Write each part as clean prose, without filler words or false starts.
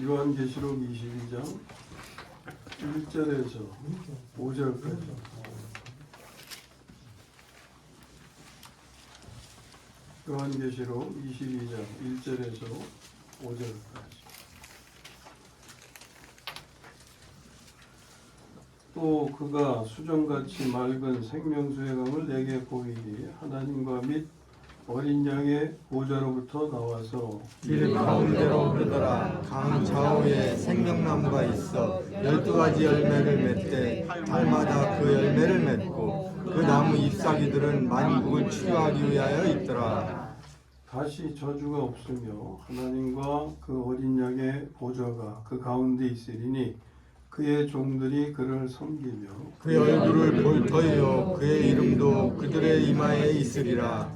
요한계시록 22장 1절에서 5절까지. 요한계시록 22장 1절에서 5절까지. 또 그가 수정같이 맑은 생명수의 강을 내게 보이니 하나님과 및 어린 양의 보좌로부터 나와서 길 가운데로 흐르더라. 강 좌우에 생명나무가 있어 12가지 열매를 맺되 달마다 그 열매를 맺고 그 나무 잎사귀들은 만국을 치유하기 위하여 있더라. 다시 저주가 없으며 하나님과 그 어린 양의 보좌가 그 가운데 있으리니 그의 종들이 그를 섬기며 그의 얼굴을 볼 터이요 그의 이름도 그들의 이마에 있으리라.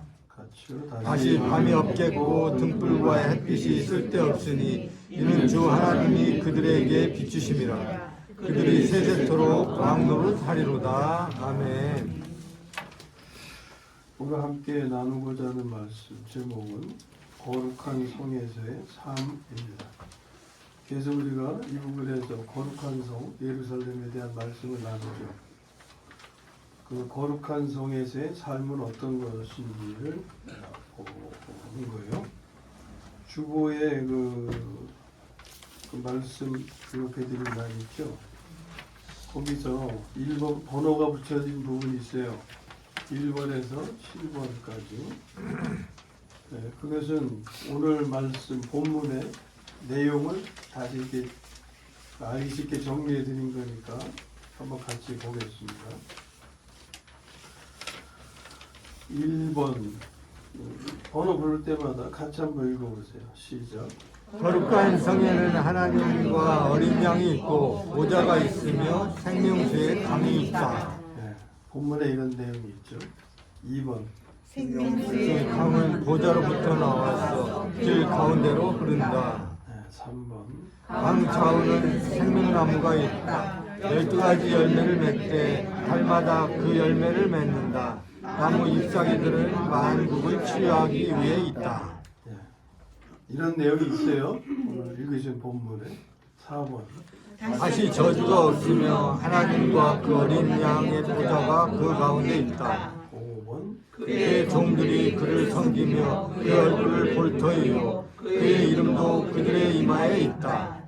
다시 밤이 없겠고 등불과 햇빛이 쓸데없으니 이는 주 하나님이 그들에게 비추심이라. 그들이 세세토록 왕노릇 하리로다. 아멘. 우리가 함께 나누고자 하는 말씀 제목은 거룩한 성에서의 삶입니다. 그래서 우리가 이 부분에서 거룩한 성 예루살렘에 대한 말씀을 나누죠. 그 거룩한 성에서의 삶은 어떤 것인지를 보는 거예요. 주보에 그 말씀 기록해드린 날 있죠. 거기서 1번 번호가 붙여진 부분이 있어요. 1번에서 7번까지. 네, 그것은 오늘 말씀 본문의 내용을 다시 이렇게 알기 쉽게 정리해 드린 거니까 한번 같이 보겠습니다. 1번 번호 부를 때마다 같이 한번 읽어보세요. 시작. 거룩한 성에는 하나님과 어린 양이 있고 보좌가 있으며 생명수의 강이 있다. 네, 본문에 이런 내용이 있죠. 2번 생명수의 강은 보좌로부터 나와서 길 가운데로 흐른다. 네, 3번 강 좌우는 생명나무가 있다. 12가지 열매를 맺되 달마다 그 열매를 맺는다. 나무 잎사귀들은 만국을 치유하기 위해 있다. 네, 이런 내용이 있어요. 오늘 읽으신 본문에. 4번 다시 저주가 없으며 하나님과 그 어린 양의 보좌가 그 가운데 있다. 5번 그의 종들이 그를 섬기며 그의 얼굴을 볼 터이요 그의 이름도 그들의 이마에 있다.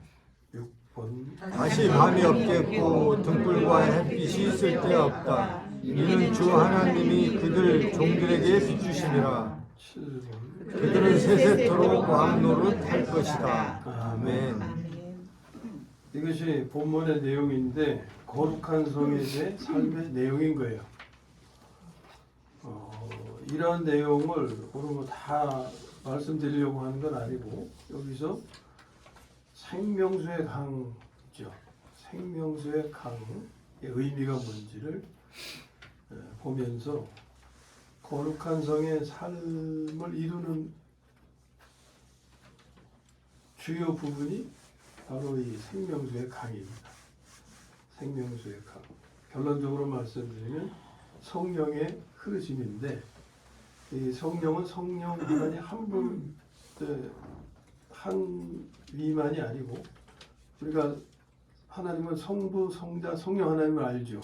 6번 다시 밤이 없겠고 등불과 햇빛이 쓸데없다. 이는 주 하나님이 그들 종들에게 비추심이라. 7번 그들은 세세토록 왕노릇 할 것이다. 아멘. 이것이 본문의 내용인데 거룩한 성에서의 삶의 내용인 거예요. 이런 내용을 오늘 뭐 다 말씀드리려고 하는 건 아니고 여기서 생명수의 강이죠. 생명수의 강의 의미가 뭔지를 보면서 거룩한 성의 삶을 이루는 주요 부분이 바로 이 생명수의 강입니다. 생명수의 강. 결론적으로 말씀드리면 성령의 흐르심인데 이 성령은 성령 하나님 한 분, 한 위만이 아니고 우리가 하나님은 성부, 성자, 성령 하나님을 알죠.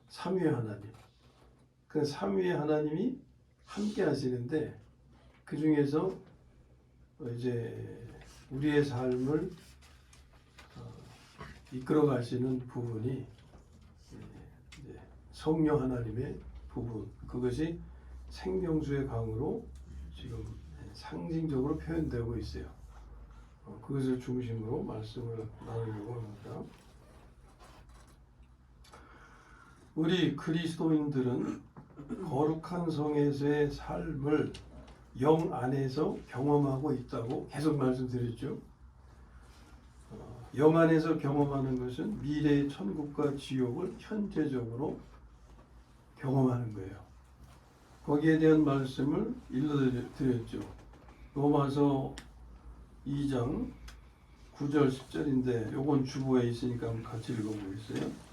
삼위의 하나님. 그 삼위의 하나님이 함께 하시는데 그 중에서 이제 우리의 삶을 이끌어 가시는 부분이 성령 하나님의 부분, 그것이 생명수의 강으로 지금 상징적으로 표현되고 있어요. 그것을 중심으로 말씀을 나누려고 합니다. 우리 그리스도인들은 거룩한 성에서의 삶을 영 안에서 경험하고 있다고 계속 말씀드렸죠. 영 안에서 경험하는 것은 미래의 천국과 지옥을 현재적으로 경험하는 거예요. 거기에 대한 말씀을 일러드렸죠. 로마서 2장 9절 10절인데 요건 주보에 있으니까 한번 같이 읽어보겠어요.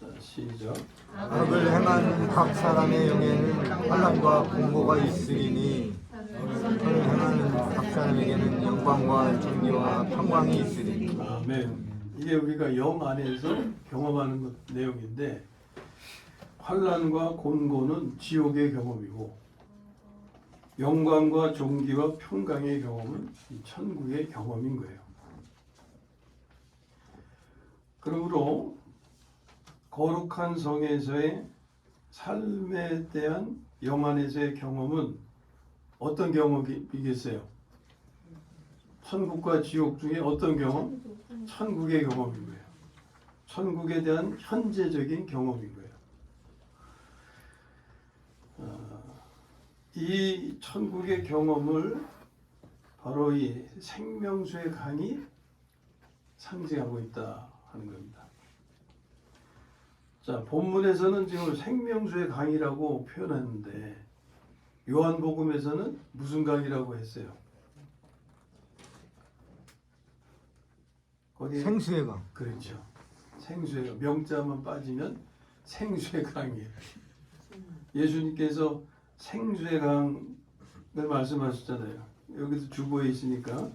자, 시작. 악을 행하는 각 사람의 영에는 환난과 공고가 있으리니 악을 행하는 각 사람에게는 영광과 존귀와 평강이 있으리. 아멘. 이게 우리가 영 안에서 경험하는 내용인데, 환난과 곤고는 지옥의 경험이고 영광과 존귀와 평강의 경험은 이 천국의 경험인 거예요. 그러므로 거룩한 성에서의 삶에 대한 영 안에서의 경험은 어떤 경험이겠어요? 천국과 지옥 중에 어떤 경험? 천국의 경험인 거예요. 천국에 대한 현재적인 경험인 거예요. 이 천국의 경험을 바로 이 생명수의 강이 상징하고 있다 하는 겁니다. 자, 본문에서는 지금 생명수의 강이라고 표현했는데 요한복음에서는 무슨 강이라고 했어요? 거기 생수의 강. 그렇죠. 생수의 강. 명자만 빠지면 생수의 강이에요. 예수님께서 생수의 강을 말씀하셨잖아요. 여기도 주보에 있으니까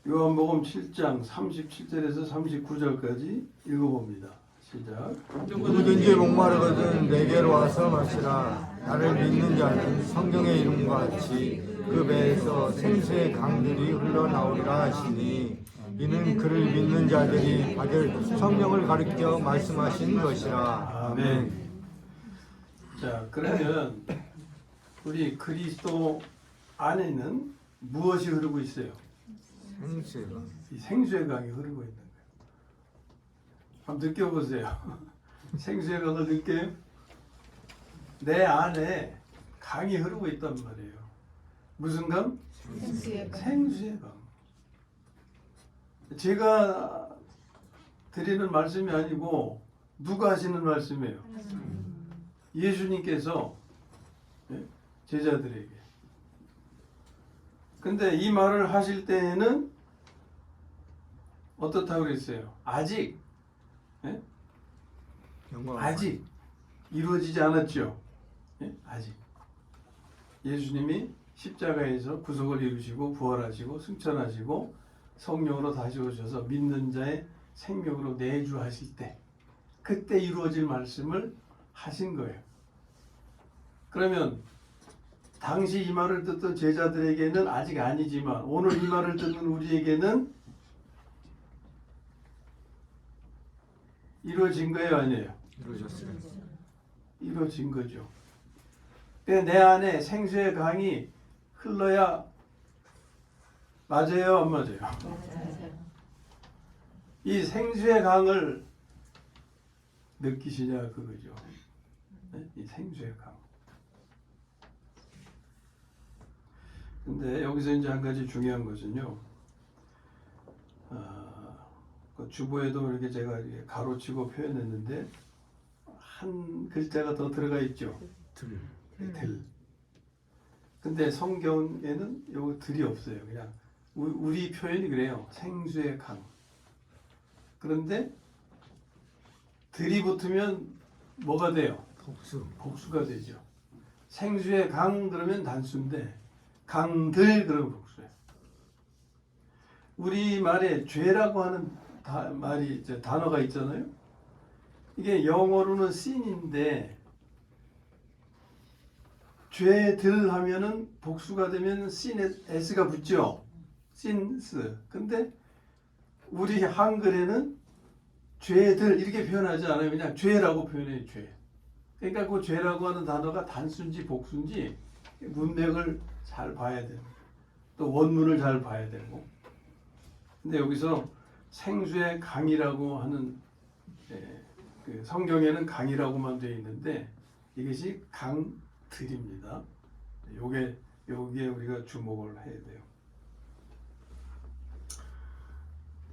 요한복음 7장 37절에서 39절까지 읽어봅니다. 시작. 누구든지 목마르거든 내게로 와서 마시라. 나를 믿는 자는 성경의 이름과 같이 그 배에서 생수의 강들이 흘러나오리라 하시니 이는 그를 믿는 자들이 받을 성령을 가리켜 말씀하신 것이라. 아멘. 자, 그러면 우리 그리스도 안에는 무엇이 흐르고 있어요? 생수의 강. 이 생수의 강이 흐르고 있는 거예요. 한번 느껴보세요. 생수의 강을 느껴요? 내 안에 강이 흐르고 있단 말이에요. 무슨 강? 생수의 강. 생수의 강. 제가 드리는 말씀이 아니고 누가 하시는 말씀이에요? 예수님께서 제자들에게. 근데 이 말을 하실 때에는 어떻다고 그랬어요? 아직 아직 이루어지지 않았죠. 아직. 예수님이 십자가에서 구속을 이루시고 부활하시고 승천하시고 성령으로 다시 오셔서 믿는 자의 생명으로 내주하실 때 그때 이루어질 말씀을 하신 거예요. 그러면 당시 이 말을 듣던 제자들에게는 아직 아니지만 오늘 이 말을 듣는 우리에게는 이루어진 거예요, 아니에요? 이루어졌어요. 이루어진 거죠. 내 안에 생수의 강이 흘러야 맞아요, 안 맞아요? 이 생수의 강을 느끼시냐 그거죠. 이 생수의 강. 근데 여기서 이제 한 가지 중요한 것은요. 그 주보에도 이렇게 제가 이렇게 가로치고 표현했는데 한 글자가 더 들어가 있죠. 들. 들. 근데 성경에는 요 들이 없어요. 그냥 우리 표현이 그래요. 생수의 강. 그런데 들이 붙으면 뭐가 돼요? 복수. 복수가 되죠. 생수의 강 그러면 단수인데 강들 그러면 복수예요. 우리 말에 죄라고 하는 단어가 있잖아요. 이게 영어로는 sin인데 죄들 하면은 복수가 되면 sin에 s가 붙죠. sins. 근데 우리 한글에는 죄들 이렇게 표현하지 않아요. 그냥 죄라고 표현해요. 죄. 그러니까 그 죄라고 하는 단어가 단수인지 복수인지 문맥을 잘 봐야 돼요. 또 원문을 잘 봐야 되고. 근데 여기서 생수의 강이라고 하는 그 성경에는 강이라고만 되어 있는데 이것이 강들입니다. 여기에 우리가 주목을 해야 돼요.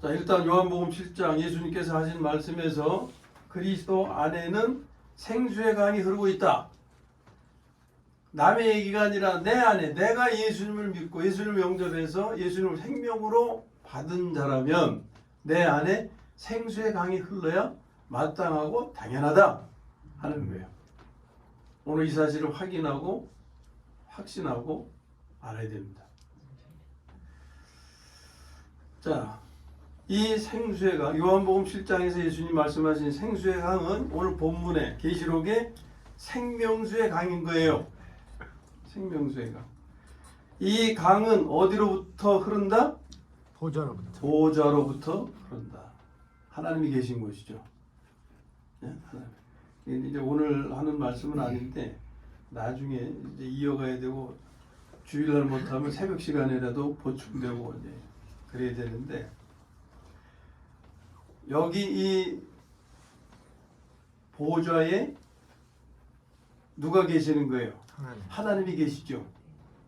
자, 일단 요한복음 7장 예수님께서 하신 말씀에서 그리스도 안에는 생수의 강이 흐르고 있다. 남의 얘기가 아니라 내 안에 내가 예수님을 믿고 예수님을 영접해서 예수님을 생명으로 받은 자라면 내 안에 생수의 강이 흘러야 마땅하고 당연하다 하는 거예요. 오늘 이 사실을 확인하고 확신하고 알아야 됩니다. 자, 이 생수의 강, 요한복음 7장에서 예수님 말씀하신 생수의 강은 오늘 본문의 계시록의 생명수의 강인 거예요. 생명수의 강. 이 강은 어디로부터 흐른다? 보좌로부터. 보좌로부터 흐른다. 하나님이 계신 곳이죠. 네? 하나님. 이제 오늘 하는 말씀은 아닌데 나중에 이제 이어가야 되고 주일날 못하면 새벽 시간에라도 보충되고 이제 그래야 되는데 여기 이 보좌에 누가 계시는 거예요? 하나님. 하나님이 계시죠.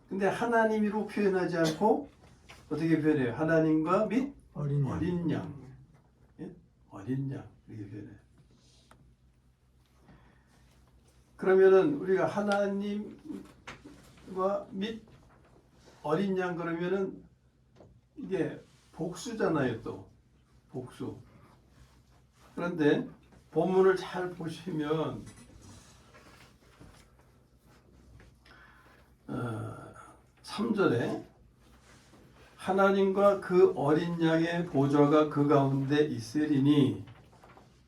근데 하나님으로 표현하지 않고 어떻게 표현해요? 하나님과 및 어린 양. 어린 양. 예? 어린 양 이렇게 표현해요. 그러면은 우리가 하나님과 및 어린 양 그러면은 이게 복수잖아요, 또 복수. 그런데 본문을 잘 보시면 3절에 하나님과 그 어린 양의 보좌가 그 가운데 있으리니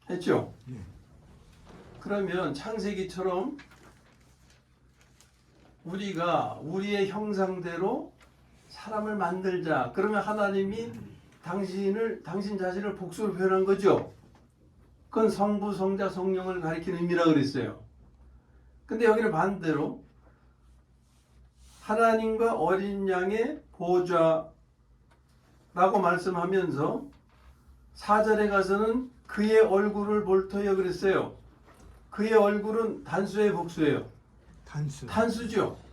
했죠? 네. 그러면 창세기처럼 우리가 우리의 형상대로 사람을 만들자. 그러면 하나님이 당신 자신을 복수로 표현한 거죠. 그건 성부, 성자, 성령을 가리키는 의미라 그랬어요. 근데 여기는 반대로 하나님과 어린 양의 보좌라고 말씀하면서 4절에 가서는 그의 얼굴을 볼터여 그랬어요. 그의 얼굴은 단수의 복수예요. 단수죠.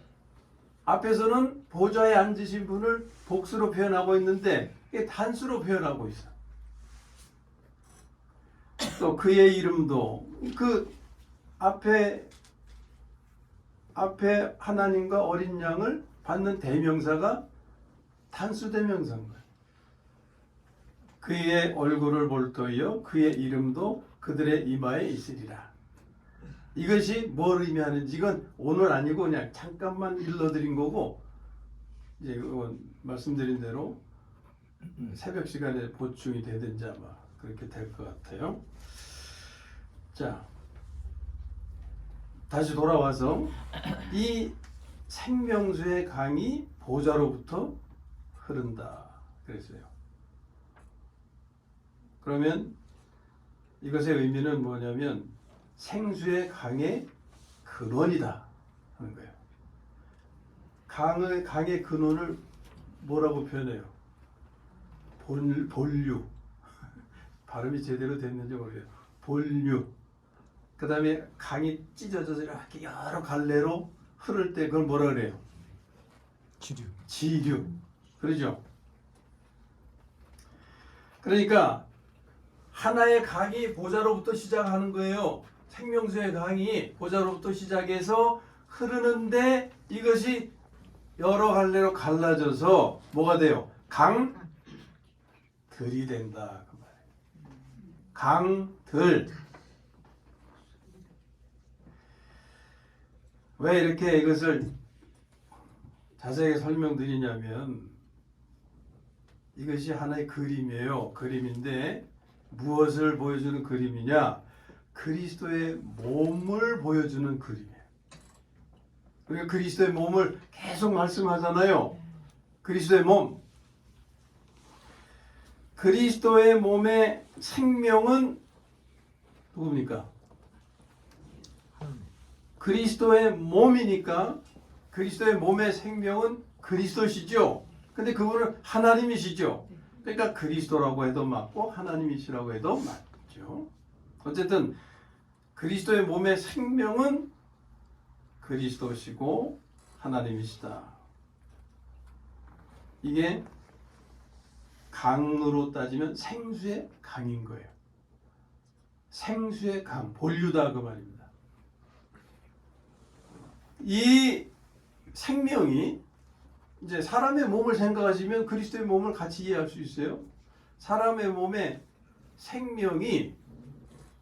앞에서는 보좌에 앉으신 분을 복수로 표현하고 있는데 이게 단수로 표현하고 있어. 또 그의 이름도 그 앞에 하나님과 어린 양을 받는 대명사가 단수 대명사인 거예요. 그의 얼굴을 볼터이요 그의 이름도 그들의 이마에 있으리라. 이것이 뭘 의미하는지 이건 오늘 아니고 그냥 잠깐만 일러드린 거고 이제 말씀드린 대로 새벽 시간에 보충이 되든지 아마 그렇게 될 것 같아요. 자, 다시 돌아와서 이 생명수의 강이 보좌로부터 흐른다 그랬어요. 그러면 이것의 의미는 뭐냐면 생수의 강의 근원이다 하는 거예요. 강의 근원을 뭐라고 표현해요? 본류. 발음이 제대로 됐는지 모르겠어요. 본류. 그 다음에 강이 찢어져서 이렇게 여러 갈래로 흐를 때 그걸 뭐라 그래요? 지류. 그러죠? 그러니까 하나의 강이 보좌로부터 시작하는 거예요. 생명수의 강이 보좌로부터 시작해서 흐르는데 이것이 여러 갈래로 갈라져서 뭐가 돼요? 강들이 된다. 그 말이에요. 강들. 왜 이렇게 이것을 자세하게 설명드리냐면 이것이 하나의 그림이에요. 그림인데 무엇을 보여주는 그림이냐? 그리스도의 몸을 보여주는 그림이에요. 우리가 그리스도의 몸을 계속 말씀하잖아요. 그리스도의 몸. 그리스도의 몸의 생명은 누굽니까? 그리스도의 몸이니까 그리스도의 몸의 생명은 그리스도시죠. 근데 그분은 하나님이시죠. 그러니까 그리스도라고 해도 맞고 하나님이시라고 해도 맞죠. 어쨌든 그리스도의 몸의 생명은 그리스도시고 하나님이시다. 이게 강으로 따지면 생수의 강인 거예요. 생수의 강, 본류다 그 말입니다. 이 생명이 이제 사람의 몸을 생각하시면 그리스도의 몸을 같이 이해할 수 있어요. 사람의 몸의 생명이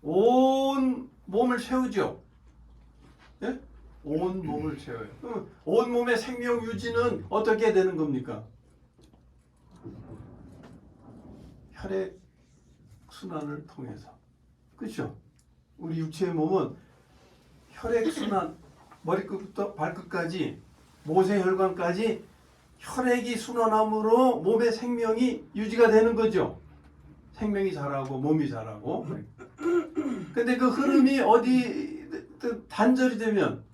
온 몸을 채우죠. 예? 온 몸을 채워요. 온 몸의 생명 유지는 어떻게 되는 겁니까? 혈액 순환을 통해서. 그렇죠? 우리 육체의 몸은 혈액 순환, 머리끝부터 발끝까지 모세혈관까지 혈액이 순환함으로 몸의 생명이 유지가 되는 거죠. 생명이 자라고 몸이 자라고. 근데 그 흐름이 어디 단절이 되면,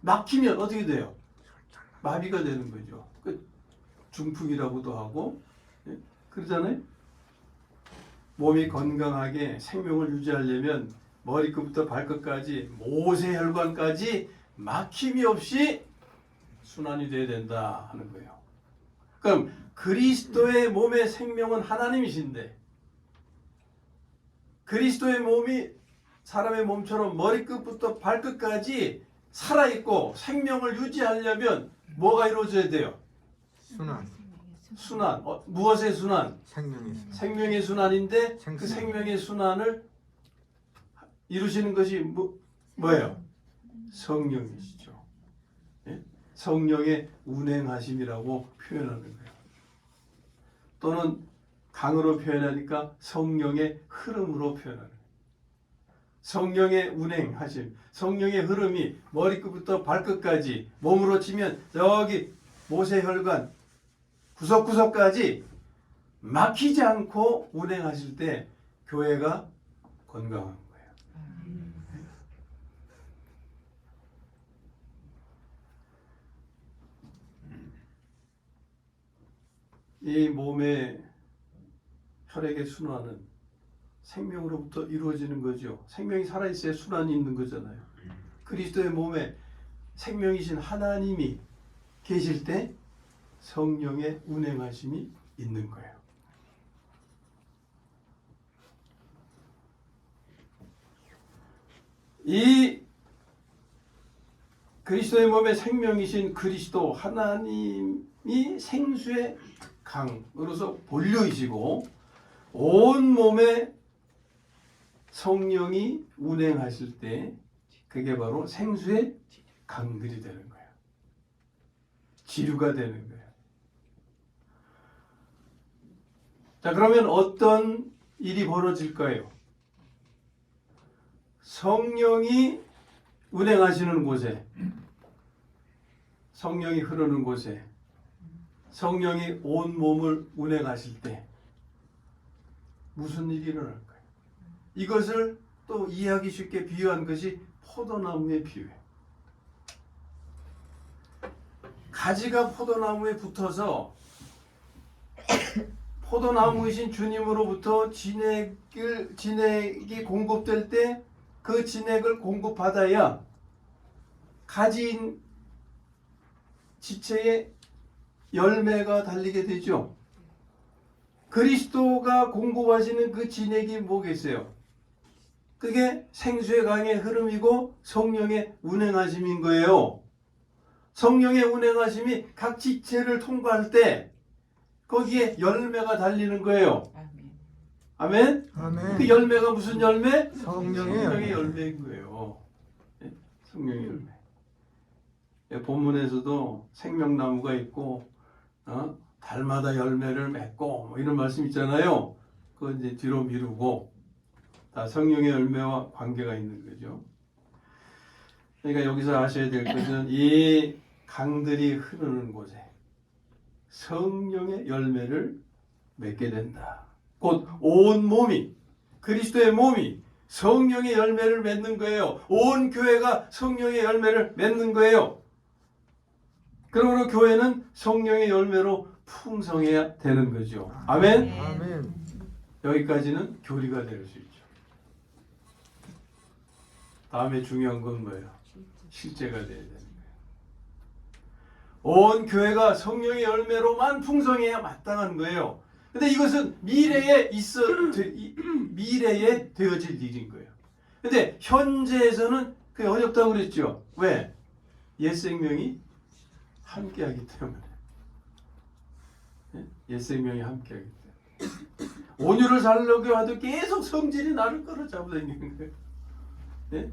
막히면 어떻게 돼요? 마비가 되는 거죠. 중풍이라고도 하고. 그러잖아요. 몸이 건강하게 생명을 유지하려면 머리끝부터 발끝까지 모세혈관까지 막힘이 없이 순환이 돼야 된다 하는 거예요. 그럼 그리스도의 몸의 생명은 하나님이신데, 그리스도의 몸이 사람의 몸처럼 머리끝부터 발끝까지 살아있고 생명을 유지하려면 뭐가 이루어져야 돼요? 순환. 순환. 무엇의 순환? 생명의 순환. 생명의 순환인데 생수. 그 생명의 순환을 이루시는 것이 뭐예요? 성령이시죠. 예? 성령의 운행하심이라고 표현하는 거예요. 또는 강으로 표현하니까 성령의 흐름으로 표현하는 거예요. 성령의 운행하심, 성령의 흐름이 머리끝부터 발끝까지 몸으로 치면 여기 모세혈관 구석구석까지 막히지 않고 운행하실 때 교회가 건강한 거예요. 이 몸의 혈액의 순환은 생명으로부터 이루어지는 거죠. 생명이 살아있어야 순환이 있는 거잖아요. 그리스도의 몸에 생명이신 하나님이 계실 때 성령의 운행하심이 있는 거예요. 이 그리스도의 몸에 생명이신 그리스도 하나님이 생수의 강으로서 본류이시고 온 몸에 성령이 운행하실 때 그게 바로 생수의 강들이 되는 거예요. 지류가 되는 거예요. 자, 그러면 어떤 일이 벌어질까요? 성령이 운행하시는 곳에, 성령이 흐르는 곳에, 성령이 온 몸을 운행하실 때 무슨 일이 일어날까요? 이것을 또 이해하기 쉽게 비유한 것이 포도나무의 비유예요. 가지가 포도나무에 붙어서 포도나무이신 주님으로부터 진액이 공급될 때 그 진액을 공급받아야 가지인 지체에 열매가 달리게 되죠. 그리스도가 공급하시는 그 진액이 뭐겠어요? 그게 생수의 강의 흐름이고 성령의 운행하심인 거예요. 성령의 운행하심이 각 지체를 통과할 때 거기에 열매가 달리는 거예요. 아멘? 아멘. 그 열매가 무슨 열매? 성령의 열매인 거예요. 예? 성령의 열매. 예, 본문에서도 생명나무가 있고 달마다 열매를 맺고 뭐 이런 말씀 있잖아요. 그건 이제 뒤로 미루고 다 성령의 열매와 관계가 있는 거죠. 그러니까 여기서 아셔야 될 것은 이 강들이 흐르는 곳에 성령의 열매를 맺게 된다. 곧 온 몸이, 그리스도의 몸이 성령의 열매를 맺는 거예요. 온 교회가 성령의 열매를 맺는 거예요. 그러므로 교회는 성령의 열매로 풍성해야 되는 거죠. 아멘? 아멘. 여기까지는 교리가 될 수 있죠. 다음에 중요한 건 뭐예요? 실제가 돼야 되는 거예요. 온 교회가 성령의 열매로만 풍성해야 마땅한 거예요. 근데 이것은 미래에 되어질 일인 거예요. 근데 현재에서는 그게 어렵다고 그랬죠. 왜? 옛 생명이 함께하기 때문에. 옛 생명이 함께하기 때문에. 온유를 살려고 해도 계속 성질이 나를 끌어잡고 다니는 거예요. 네?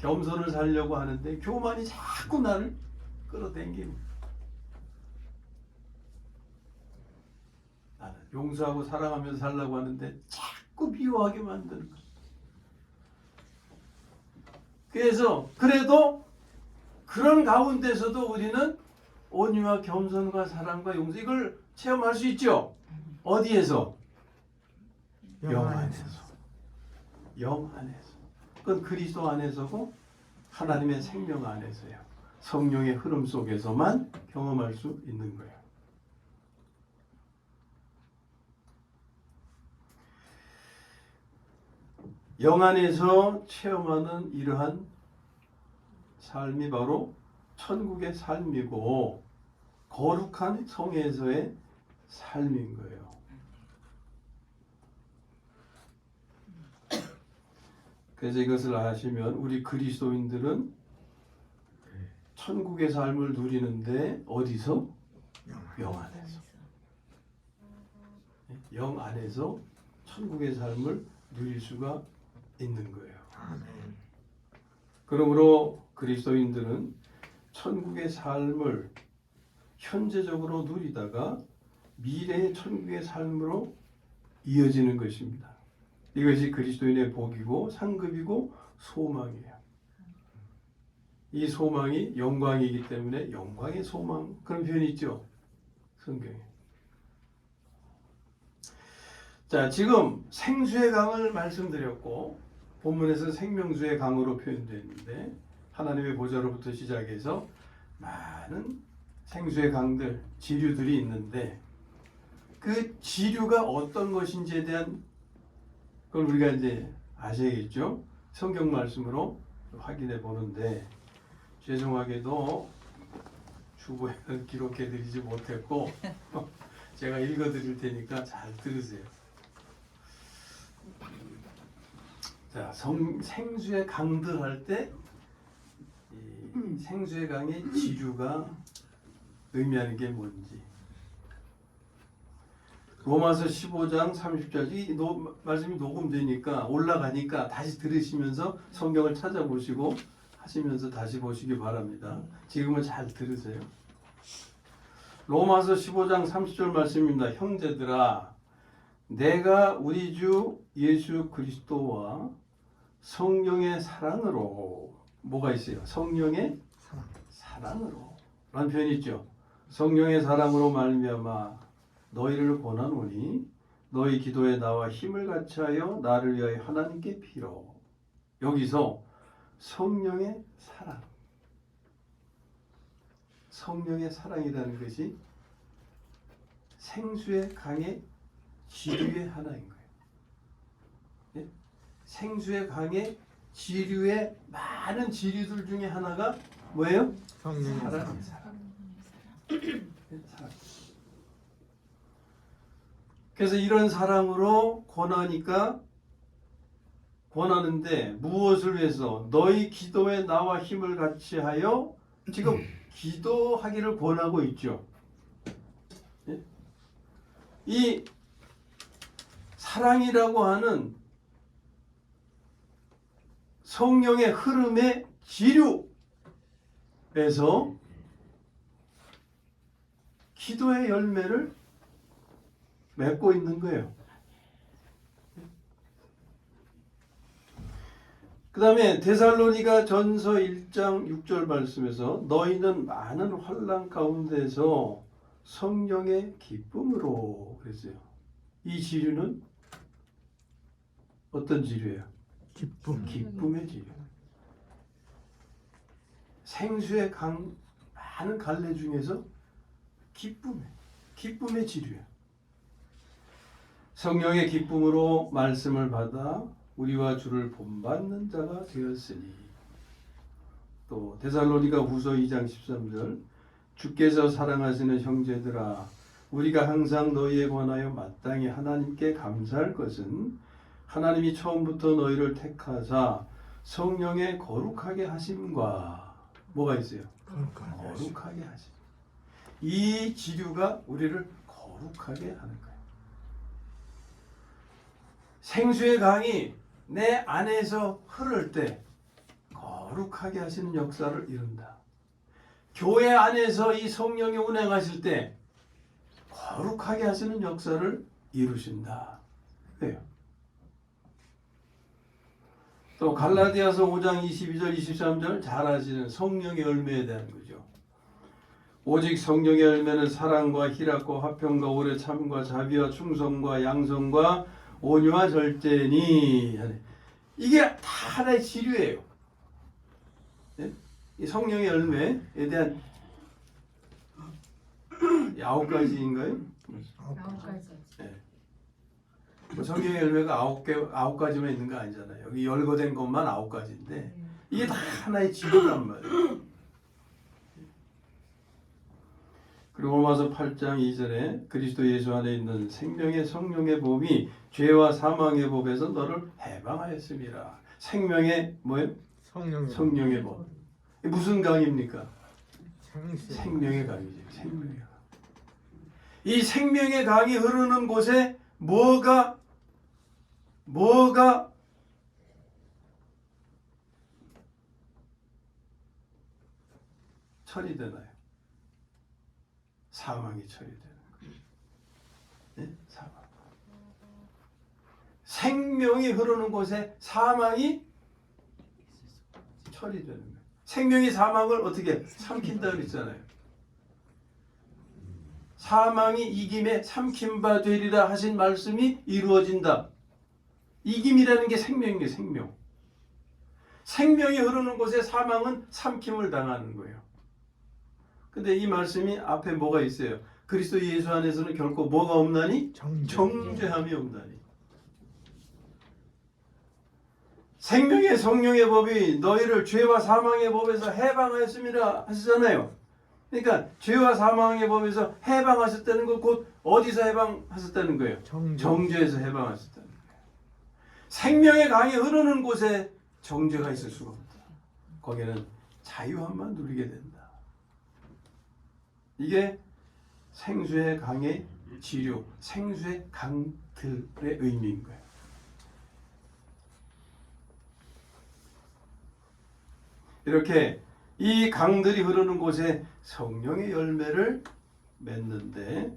겸손을 살려고 하는데 교만이 자꾸 나를 끌어당기는 거예요. 나는 용서하고 사랑하면서 살라고 하는데 자꾸 미워하게 만드는 거예요. 그래서 그래도 그런 가운데서도 우리는 온유와 겸손과 사랑과 용서 이걸 체험할 수 있죠. 어디에서? 영 안에서. 영 안에서. 그건 그리스도 안에서고 하나님의 생명 안에서요. 성령의 흐름 속에서만 경험할 수 있는 거예요. 영 안에서 체험하는 이러한 삶이 바로 천국의 삶이고 거룩한 성에서의 삶인 거예요. 그래서 이것을 아시면 우리 그리스도인들은 천국의 삶을 누리는데 어디서? 영 안에서. 영 안에서 천국의 삶을 누릴 수가 있는 거예요. 그러므로 그리스도인들은 천국의 삶을 현재적으로 누리다가 미래의 천국의 삶으로 이어지는 것입니다. 이것이 그리스도인의 복이고 상급이고 소망이에요. 이 소망이 영광이기 때문에 영광의 소망 그런 표현이 있죠. 성경에. 자, 지금 생수의 강을 말씀드렸고 본문에서 생명수의 강으로 표현되어 있는데 하나님의 보좌로부터 시작해서 많은 생수의 강들, 지류들이 있는데 그 지류가 어떤 것인지에 대한 걸 우리가 이제 아셔야겠죠. 성경 말씀으로 확인해 보는데 죄송하게도 주보에는 기록해 드리지 못했고 제가 읽어 드릴 테니까 잘 들으세요. 자, 생수의 강들 할 때 생수의 강의 지류가 의미하는 게 뭔지 로마서 15장 30절 이 말씀이 녹음되니까 올라가니까 다시 들으시면서 성경을 찾아보시고 하시면서 다시 보시기 바랍니다. 지금은 잘 들으세요. 로마서 15장 30절 말씀입니다. 형제들아 내가 우리 주 예수 그리스도와 성령의 사랑으로 뭐가 있어요? 성령의 사랑으로 라는 표현이 있죠. 성령의 사랑으로 말미암아 너희를 권하노니 너희 기도에 나와 힘을 같이하여 나를 위하여 하나님께 빌어. 여기서 성령의 사랑, 성령의 사랑이라는 것이 생수의 강의 지류의 하나인 거예요. 예? 생수의 강의 지류의 많은 지류들 중에 하나가 뭐예요? 성령의 사랑. 사랑. 사랑. 그래서 이런 사랑으로 권하는데 무엇을 위해서? 너희 기도에 나와 힘을 같이 하여 지금 기도하기를 권하고 있죠. 예? 이 사랑이라고 하는 성령의 흐름의 지류에서 기도의 열매를 맺고 있는 거예요. 그 다음에 데살로니가 전서 1장 6절 말씀에서 너희는 많은 환난 가운데서 성령의 기쁨으로 그랬어요. 이 지류는 어떤 지류예요? 기쁨의 지류. 생수의 강 많은 갈래 중에서 기쁨의 지류야. 성령의 기쁨으로 말씀을 받아 우리와 주를 본받는 자가 되었으니. 또 데살로니가 후서 2장 13절 주께서 사랑하시는 형제들아 우리가 항상 너희에 관하여 마땅히 하나님께 감사할 것은 하나님이 처음부터 너희를 택하사 성령의 거룩하게 하심과 뭐가 있어요? 거룩하게 하심. 이 지류가 우리를 거룩하게 하는 거예요. 생수의 강이 내 안에서 흐를 때 거룩하게 하시는 역사를 이룬다. 교회 안에서 이 성령이 운행하실 때 거룩하게 하시는 역사를 이루신다. 그래요. 또 갈라디아서 5장 22절 23절 잘 아시는 성령의 열매에 대한 거죠. 오직 성령의 열매는 사랑과 희락과 화평과 오래 참과 자비와 충성과 양성과 온유와 절제니. 이게 다 하나의 지류예요. 네? 이 성령의 열매에 대한 9가지인가요? 9가지. 네. 뭐 성경의 열매가 9가지만 있는 거 아니잖아요. 여기 열거된 것만 9가지인데 이게 다 하나의 지류란 말이에요. 그리고 로마서 8장 2절에 그리스도 예수 안에 있는 생명의 성령의 법이 죄와 사망의 법에서 너를 해방하였습니다. 생명의 뭐예요? 성령의 법. 이게 무슨 강입니까? 생명의 강이지. 생명의 강. 이 생명의 강이 흐르는 곳에 뭐가 처리되나요? 사망이 처리되는 거예요. 네? 사망. 생명이 흐르는 곳에 사망이 처리되는 거예요. 생명이 사망을 어떻게 삼킨다 그랬잖아요. 사망이 이김에 삼킴바 되리라 하신 말씀이 이루어진다. 이김이라는 게 생명이에요. 생명. 생명이 흐르는 곳에 사망은 삼킴을 당하는 거예요. 근데 이 말씀이 앞에 뭐가 있어요? 그리스도 예수 안에서는 결코 뭐가 없나니? 정죄함이 없나니. 생명의 성령의 법이 너희를 죄와 사망의 법에서 해방하였습니다 하시잖아요. 그러니까 죄와 사망의 법에서 해방하셨다는 건 곧 어디서 해방하셨다는 거예요? 정죄에서 해방하셨다는 거예요. 생명의 강이 흐르는 곳에 정죄가 있을 수가 없다. 거기는 자유함만 누리게 된다. 이게 생수의 강의 지류, 생수의 강들의 의미인 거예요. 이렇게 이 강들이 흐르는 곳에 성령의 열매를 맺는데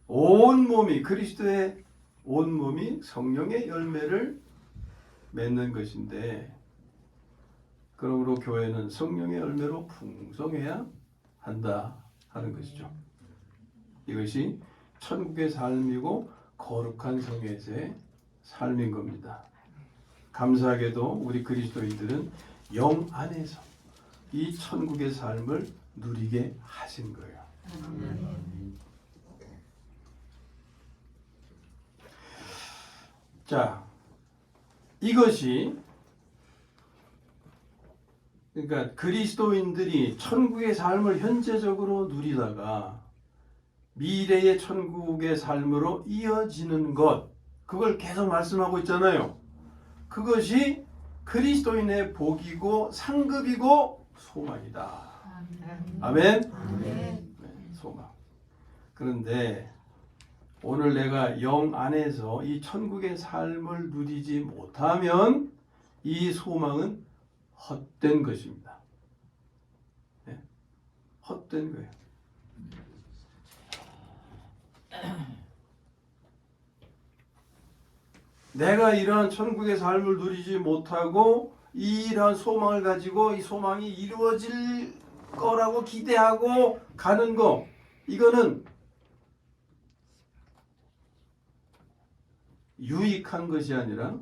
온 몸이 그리스도의 온 몸이 성령의 열매를 맺는 것인데 그러므로 교회는 성령의 열매로 풍성해야 한다 하는 것이죠. 이것이 천국의 삶이고 거룩한 성회의 삶인 겁니다. 감사하게도 우리 그리스도인들은 영 안에서 이 천국의 삶을 누리게 하신 거예요. 자, 이것이 그러니까 그리스도인들이 천국의 삶을 현재적으로 누리다가 미래의 천국의 삶으로 이어지는 것, 그걸 계속 말씀하고 있잖아요. 그것이 그리스도인의 복이고 상급이고 소망이다. 아멘? 네, 소망. 그런데 오늘 내가 영 안에서 이 천국의 삶을 누리지 못하면 이 소망은 헛된 것입니다. 네? 헛된 거예요. 내가 이러한 천국의 삶을 누리지 못하고 이러한 소망을 가지고 이 소망이 이루어질 거라고 기대하고 가는 거, 이거는 유익한 것이 아니라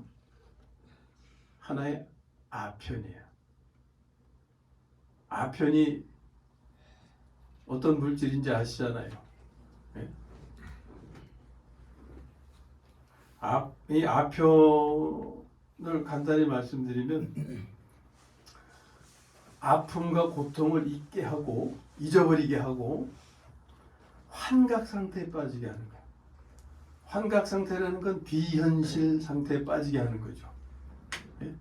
하나의 아편이에요. 아편이 어떤 물질인지 아시잖아요. 네? 이 아편을 간단히 말씀드리면 아픔과 고통을 잊게 하고 잊어버리게 하고 환각 상태에 빠지게 하는 거예요. 환각 상태라는 건 비현실 상태에 빠지게 하는 거죠. 네?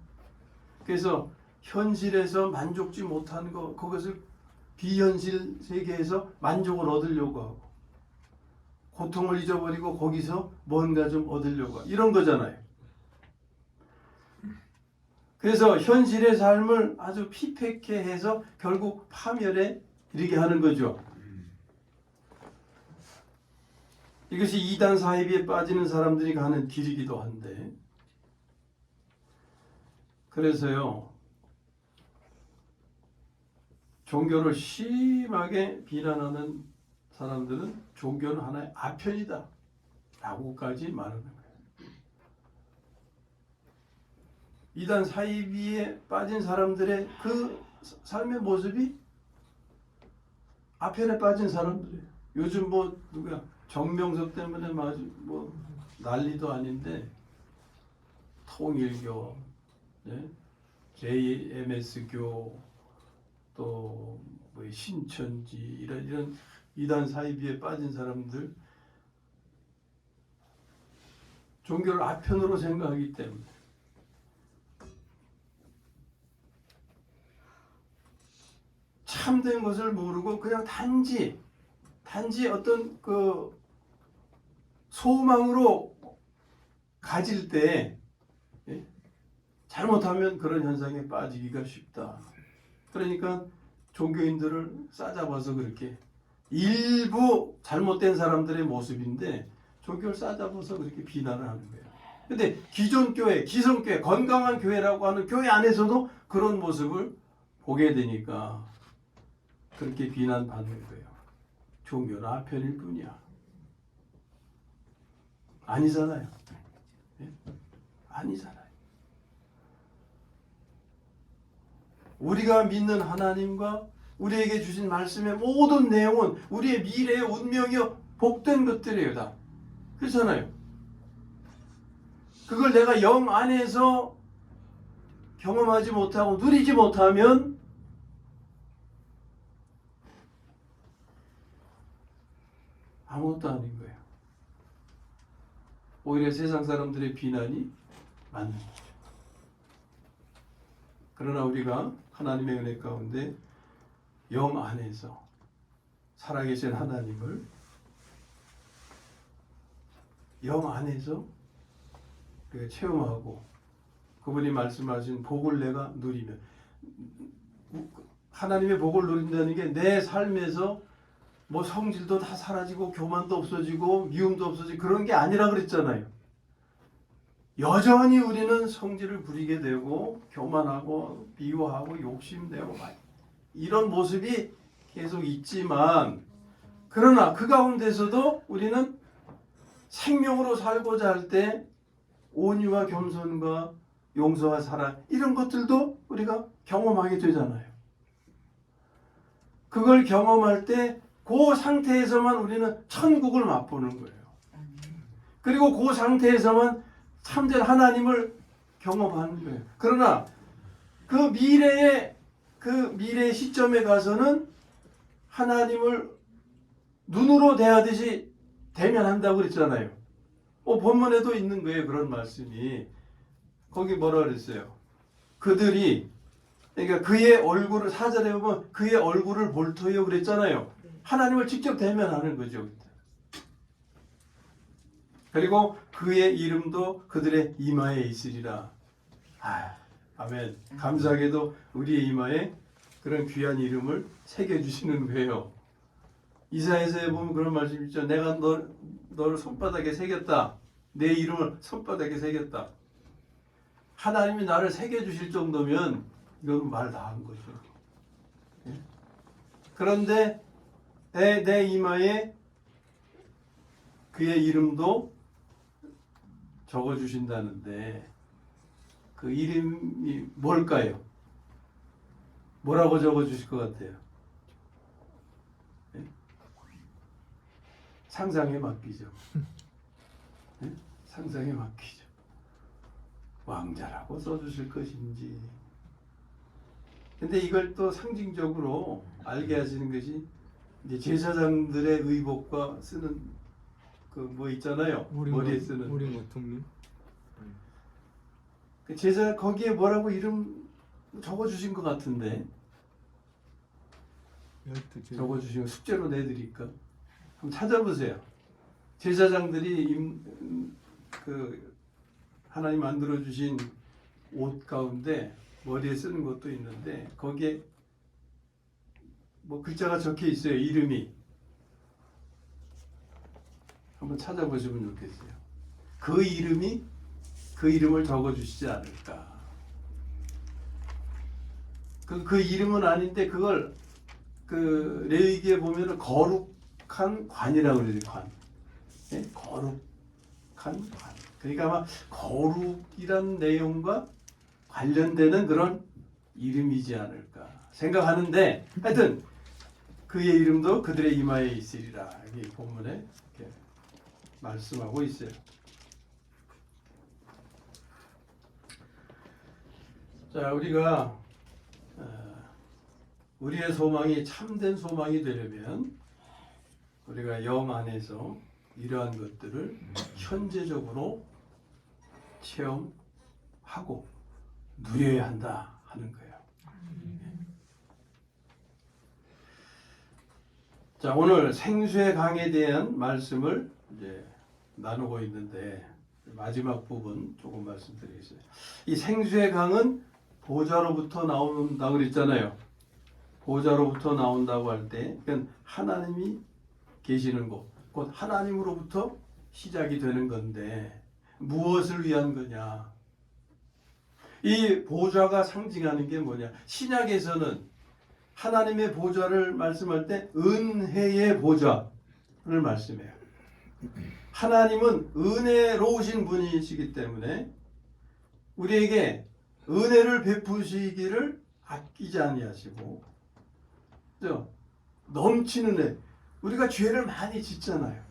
그래서 현실에서 만족지 못하는 것, 그것을 비현실 세계에서 만족을 얻으려고 하고 고통을 잊어버리고 거기서 뭔가 좀 얻으려고 하고 이런 거잖아요. 그래서 현실의 삶을 아주 피폐케 해서 결국 파멸에 이르게 하는 거죠. 이것이 이단 사이비에 빠지는 사람들이 가는 길이기도 한데, 그래서요, 종교를 심하게 비난하는 사람들은 종교는 하나의 아편이다 라고까지 말하는 거예요. 이단 사이비에 빠진 사람들의 그 삶의 모습이 아편에 빠진 사람들이에요. 요즘 뭐 누가 정명석 때문에 뭐 난리도 아닌데, 통일교, 네? JMS교, 또 뭐 신천지 이런 이단 사이비에 빠진 사람들, 종교를 아편으로 생각하기 때문에 참된 것을 모르고 그냥 단지 어떤 그 소망으로 가질 때, 예? 잘못하면 그런 현상에 빠지기가 쉽다. 그러니까 종교인들을 싸잡아서 그렇게, 일부 잘못된 사람들의 모습인데 종교를 싸잡아서 그렇게 비난을 하는 거예요. 근데 기존 교회, 기성교회, 건강한 교회라고 하는 교회 안에서도 그런 모습을 보게 되니까 그렇게 비난받는 거예요. 종교는 아편일 뿐이야. 아니잖아요. 예? 아니잖아요. 우리가 믿는 하나님과 우리에게 주신 말씀의 모든 내용은 우리의 미래의 운명이요 복된 것들이에요. 다 그렇잖아요. 그걸 내가 영 안에서 경험하지 못하고 누리지 못하면 아무것도 아닌 거예요. 오히려 세상 사람들의 비난이 맞는 거죠. 그러나 우리가 하나님의 은혜 가운데 영 안에서 살아계신 하나님을 영 안에서 우리가 체험하고 그분이 말씀하신 복을 내가 누리면, 하나님의 복을 누린다는 게 내 삶에서 뭐 성질도 다 사라지고 교만도 없어지고 미움도 없어지고 그런 게 아니라 그랬잖아요. 여전히 우리는 성질을 부리게 되고 교만하고 비호하고 욕심내고 이런 모습이 계속 있지만, 그러나 그 가운데서도 우리는 생명으로 살고자 할 때 온유와 겸손과 용서와 사랑, 이런 것들도 우리가 경험하게 되잖아요. 그걸 경험할 때 그 상태에서만 우리는 천국을 맛보는 거예요. 그리고 그 상태에서만 참된 하나님을 경험하는 거예요. 그러나 그 미래의 시점에 가서는 하나님을 눈으로 대하듯이 대면한다고 그랬잖아요. 본문에도 있는 거예요. 그런 말씀이. 거기 뭐라 그랬어요? 그들이, 그러니까 그의 얼굴을, 4절에 보면 그의 얼굴을 볼 터이요 그랬잖아요. 하나님을 직접 대면하는 거죠. 그리고 그의 이름도 그들의 이마에 있으리라. 아멘. 감사하게도 우리의 이마에 그런 귀한 이름을 새겨주시는 거예요. 이사야서에 보면 그런 말씀이 있죠. 내가 너를 손바닥에 새겼다. 내 이름을 손바닥에 새겼다. 하나님이 나를 새겨주실 정도면 이건 말 다 한 거죠. 예? 그런데 내 이마에 그의 이름도 적어주신다는데 그 이름이 뭘까요? 뭐라고 적어주실 것 같아요? 네? 상상에 맡기죠. 네? 상상에 맡기죠. 왕자라고 써주실 것인지. 근데 이걸 또 상징적으로 알게 하시는 것이 이제 제사장들의 의복과 쓰는 그 뭐 있잖아요. 머리에 쓰는. 우리 모통님. 그 제사 거기에 뭐라고 이름 적어주신 것 같은데. 적어주신 거 숙제로 내드릴까? 한번 찾아보세요. 제사장들이 그 하나님 만들어 주신 옷 가운데 머리에 쓰는 것도 있는데 거기에 뭐 글자가 적혀 있어요. 이름이. 한번 찾아보시면 좋겠어요. 그 이름을 적어주시지 않을까. 그 이름은 아닌데 그걸 그 레위기에 보면은 거룩한 관이라고 그러죠. 관. 예? 거룩한 관. 그러니까 아마 거룩이란 내용과 관련되는 그런 이름이지 않을까 생각하는데, 하여튼 그의 이름도 그들의 이마에 있으리라. 이 본문에 이렇게 말씀하고 있어요. 자, 우리가 우리의 소망이 참된 소망이 되려면 우리가 영 안에서 이러한 것들을 현재적으로 체험하고 누려야 한다 하는 거예요. 자, 오늘 생수의 강에 대한 말씀을 이제 나누고 있는데 마지막 부분 조금 말씀드리겠습니다. 이 생수의 강은 보좌로부터 나온다고 그랬잖아요. 보좌로부터 나온다고 할 때 그건 하나님이 계시는 곳, 곧 하나님으로부터 시작이 되는 건데 무엇을 위한 거냐? 이 보좌가 상징하는 게 뭐냐? 신약에서는 하나님의 보좌를 말씀할 때 은혜의 보좌를 말씀해요. 하나님은 은혜로우신 분이시기 때문에 우리에게 은혜를 베푸시기를 아끼지 아니하시고, 넘치는 은혜. 우리가 죄를 많이 짓잖아요.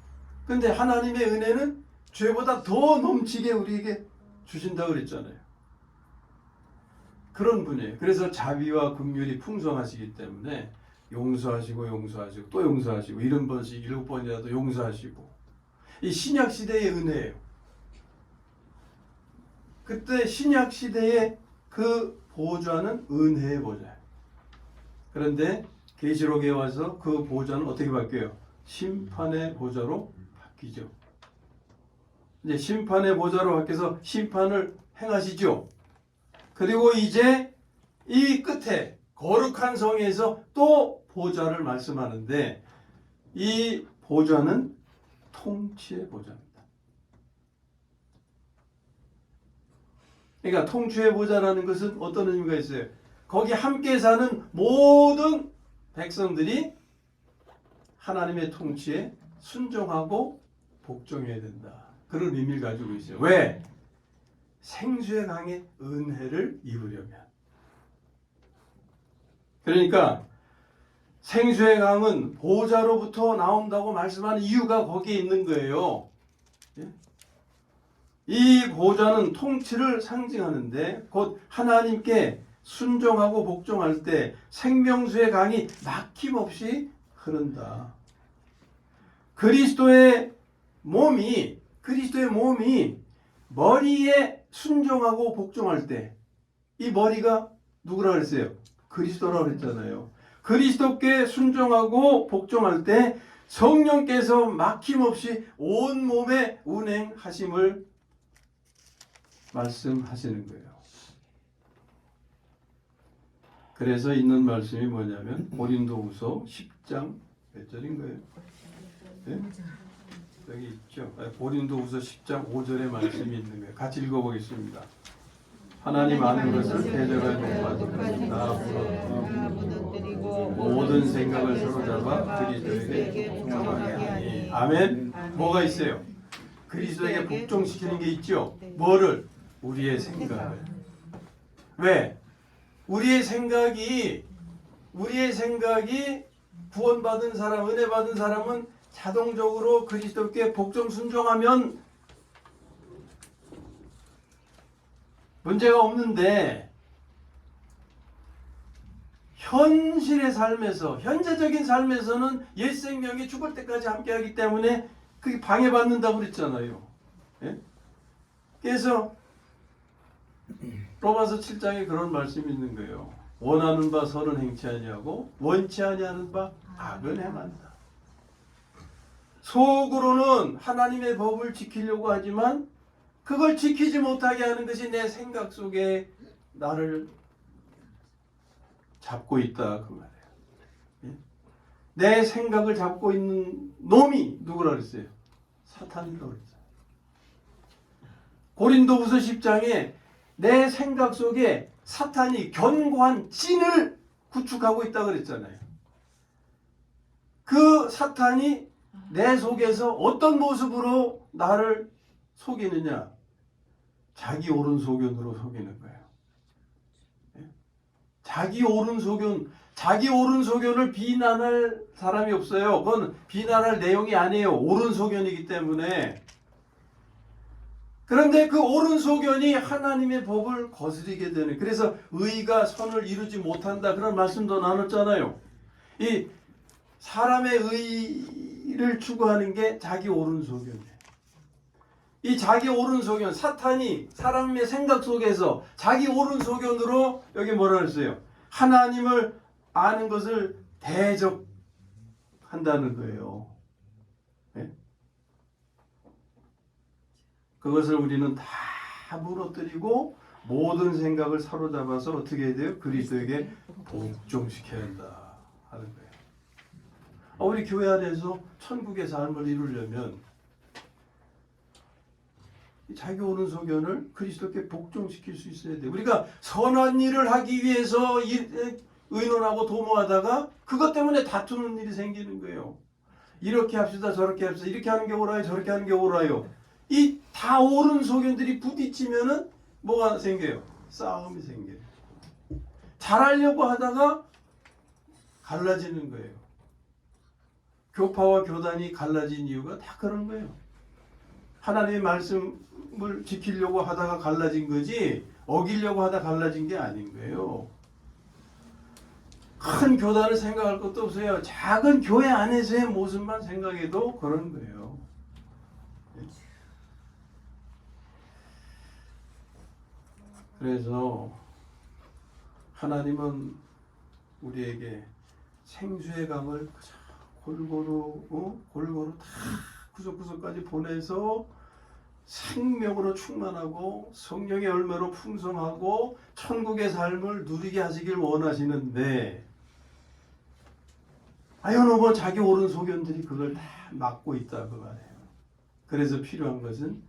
근데 하나님의 은혜는 죄보다 더 넘치게 우리에게 주신다고 그랬잖아요. 그런 분이에요. 그래서 자비와 긍휼이 풍성하시기 때문에 용서하시고 또 용서하시고 70번씩 7번이라도 용서하시고, 이 신약 시대의 은혜예요. 그때 신약 시대의 그 보좌는 은혜의 보좌예요. 그런데 계시록에 와서 그 보좌는 어떻게 바뀌어요? 심판의 보좌로 바뀌죠. 이제 심판의 보좌로 바뀌어서 심판을 행하시죠. 그리고 이제 이 끝에 거룩한 성에서 또 보좌를 말씀하는데 이 보좌는 통치의 보좌입니다. 그러니까 통치의 보좌라는 것은 어떤 의미가 있어요? 거기 함께 사는 모든 백성들이 하나님의 통치에 순종하고 복종해야 된다. 그런 의미를 가지고 있어요. 왜? 생수의 강의 은혜를 입으려면. 그러니까 생수의 강은 보좌로부터 나온다고 말씀하는 이유가 거기에 있는 거예요. 이 보좌는 통치를 상징하는데 곧 하나님께 순종하고 복종할 때 생명수의 강이 막힘없이 흐른다. 그리스도의 몸이 머리에 순종하고 복종할 때 이 머리가 누구라 그랬어요? 그리스도라고 그랬잖아요. 그리스도께 순종하고 복종할 때 성령께서 막힘없이 온 몸에 운행하심을 말씀하시는 거예요. 그래서 있는 말씀이 뭐냐면 고린도후서 10장 몇 절인 거예요? 네? 여기 있죠. 고린도후서 10장 5절의 말씀이 있는 거예요. 같이 읽어보겠습니다. 하나님 아는 것을 대적하는 것까지 다 무너뜨리고 모든 생각을 사로잡아 그리스도에게 복종하게 하니. 아멘. 뭐가 있어요? 그리스도에게 복종시키는 게 있죠. 뭐를? 우리의 생각을. 왜? 우리의 생각이 구원받은 사람, 은혜 받은 사람은 자동적으로 그리스도께 복종 순종하면 문제가 없는데 현실의 삶에서, 현재적인 삶에서는 옛 생명이 죽을 때까지 함께하기 때문에 그게 방해받는다고 그랬잖아요. 예? 그래서 로마서 7장에 그런 말씀이 있는 거예요. 원하는 바 선은 행치 아니하고 원치 아니하는 바 악은 행한다. 속으로는 하나님의 법을 지키려고 하지만 그걸 지키지 못하게 하는 것이 내 생각 속에 나를 잡고 있다 그 말이에요. 예? 내 생각을 잡고 있는 놈이 누구라 그랬어요? 사탄이라고 그랬어요. 고린도후서 10장에 내 생각 속에 사탄이 견고한 찐을 구축하고 있다고 그랬잖아요. 그 사탄이 내 속에서 어떤 모습으로 나를 속이느냐? 자기 옳은 소견으로 속이는 거예요. 자기 옳은 소견을 비난할 사람이 없어요. 그건 비난할 내용이 아니에요. 옳은 소견이기 때문에. 그런데 그 옳은 소견이 하나님의 법을 거스리게 되는, 그래서 의가 선을 이루지 못한다, 그런 말씀도 나눴잖아요. 이 사람의 의를 추구하는 게 자기 옳은 소견이에요. 이 자기 옳은 소견, 사탄이 사람의 생각 속에서 자기 옳은 소견으로, 여기 뭐라 그랬어요? 하나님을 아는 것을 대적한다는 거예요. 네? 그것을 우리는 다 무너뜨리고 모든 생각을 사로잡아서 어떻게 해야 돼요? 그리스도에게 복종시켜야 한다 하는 거예요. 우리 교회 안에서 천국의 삶을 이루려면 자기 옳은 소견을 그리스도께 복종시킬 수 있어야 돼요. 우리가 선한 일을 하기 위해서 의논하고 도모하다가 그것 때문에 다투는 일이 생기는 거예요. 이렇게 합시다, 저렇게 합시다, 이렇게 하는 게 옳아요, 저렇게 하는 게 옳아요. 이 다 옳은 소견들이 부딪히면은 뭐가 생겨요? 싸움이 생겨요. 잘하려고 하다가 갈라지는 거예요. 교파와 교단이 갈라진 이유가 다 그런 거예요. 하나님의 말씀을 지키려고 하다가 갈라진 거지, 어기려고 하다 갈라진 게 아닌 거예요. 큰 교단을 생각할 것도 없어요. 작은 교회 안에서의 모습만 생각해도 그런 거예요. 그래서 하나님은 우리에게 생수의 강을 골고루 다 구석구석까지 보내서 생명으로 충만하고 성령의 열매로 풍성하고 천국의 삶을 누리게 하시길 원하시는데, 아연오버 자기 옳은 소견들이 그걸 다 막고 있다고 말해요. 그래서 필요한 것은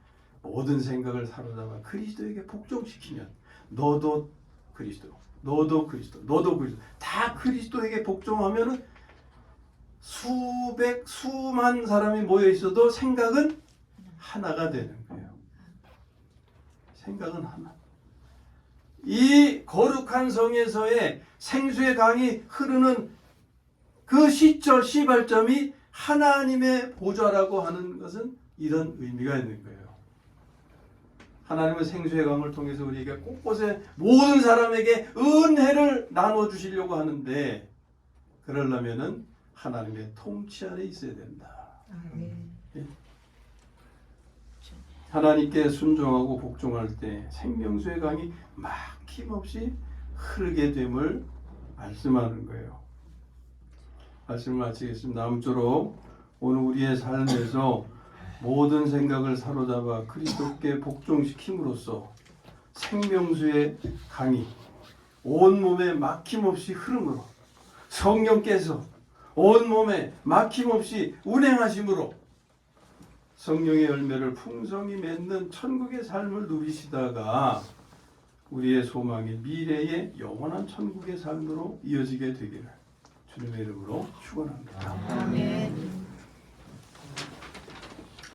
모든 생각을 사로잡아 그리스도에게 복종시키면, 너도 그리스도, 너도 그리스도, 너도 그리스도, 다 그리스도에게 복종하면은 수만 사람이 모여 있어도 생각은 하나가 되는 거예요. 생각은 하나. 이 거룩한 성에서의 생수의 강이 흐르는 그 시발점이 하나님의 보좌라고 하는 것은 이런 의미가 있는 거예요. 하나님은 생수의 강을 통해서 우리에게 곳곳에 모든 사람에게 은혜를 나눠주시려고 하는데, 그러려면은 하나님의 통치 안에 있어야 된다. 예? 하나님께 순종하고 복종할 때 생명수의 강이 막힘없이 흐르게 됨을 말씀하는 거예요. 말씀을 마치겠습니다. 아무쪼록 오늘 우리의 삶에서 모든 생각을 사로잡아 그리스도께 복종시킴으로써 생명수의 강이 온몸에 막힘없이 흐름으로, 성령께서 온몸에 막힘없이 운행하심으로 성령의 열매를 풍성히 맺는 천국의 삶을 누리시다가 우리의 소망이 미래의 영원한 천국의 삶으로 이어지게 되기를 주님의 이름으로 축원합니다. 아멘.